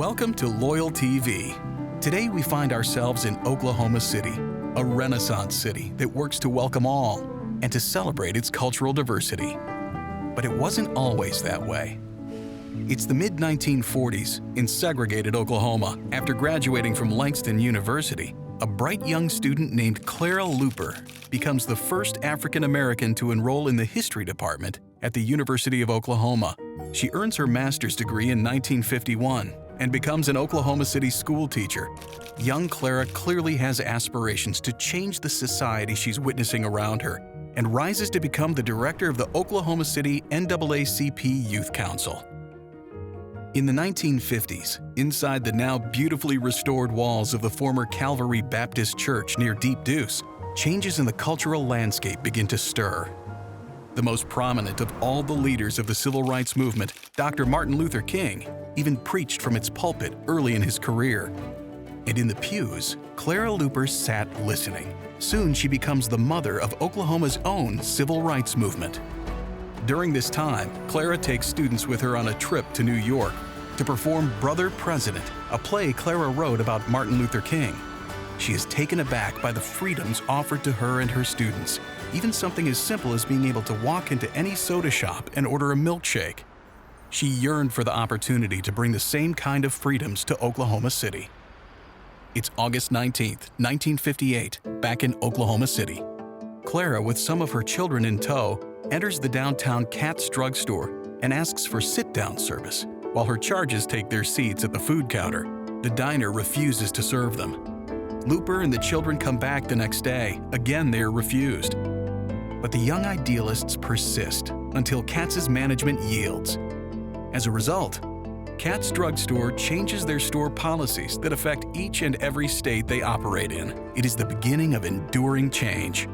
Welcome to LoyalTV. Today we find ourselves in Oklahoma City, a Renaissance city that works to welcome all and to celebrate its cultural diversity. But it wasn't always that way. It's the mid-1940s in segregated Oklahoma. After graduating from Langston University, a bright young student named Clara Luper becomes the first African-American to enroll in the history department at the University of Oklahoma. She earns her master's degree in 1951 and becomes an Oklahoma City school teacher. Young Clara clearly has aspirations to change the society she's witnessing around her and rises to become the director of the Oklahoma City NAACP Youth Council. In the 1950s, inside the now beautifully restored walls of the former Calvary Baptist Church near Deep Deuce, changes in the cultural landscape begin to stir. The most prominent of all the leaders of the civil rights movement, Dr. Martin Luther King, even preached from its pulpit early in his career. And in the pews, Clara Luper sat listening. Soon she becomes the mother of Oklahoma's own civil rights movement. During this time, Clara takes students with her on a trip to New York to perform Brother President, a play Clara wrote about Martin Luther King. She is taken aback by the freedoms offered to her and her students, even something as simple as being able to walk into any soda shop and order a milkshake. She yearned for the opportunity to bring the same kind of freedoms to Oklahoma City. It's August 19, 1958, back in Oklahoma City. Clara, with some of her children in tow, enters the downtown Katz drugstore and asks for sit-down service, while her charges take their seats at the food counter. The diner refuses to serve them. Luper and the children come back the next day. Again, they are refused. But the young idealists persist until Katz's management yields. As a result, Katz Drugstore changes their store policies that affect each and every state they operate in. It is the beginning of enduring change.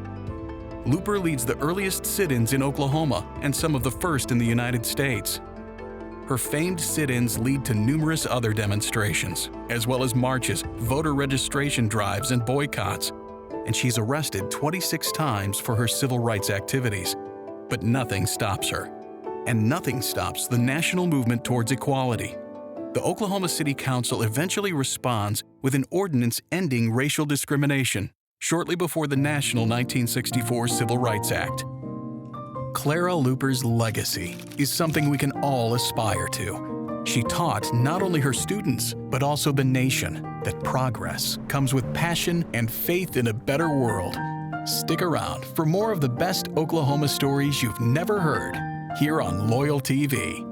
Luper leads the earliest sit-ins in Oklahoma and some of the first in the United States. Her famed sit-ins lead to numerous other demonstrations, as well as marches, voter registration drives, and boycotts. And she's arrested 26 times for her civil rights activities. But nothing stops her. And nothing stops the national movement towards equality. The Oklahoma City Council eventually responds with an ordinance ending racial discrimination, shortly before the national 1964 Civil Rights Act. Clara Luper's legacy is something we can all aspire to. She taught not only her students, but also the nation, that progress comes with passion and faith in a better world. Stick around for more of the best Oklahoma stories you've never heard here on LoyalTV.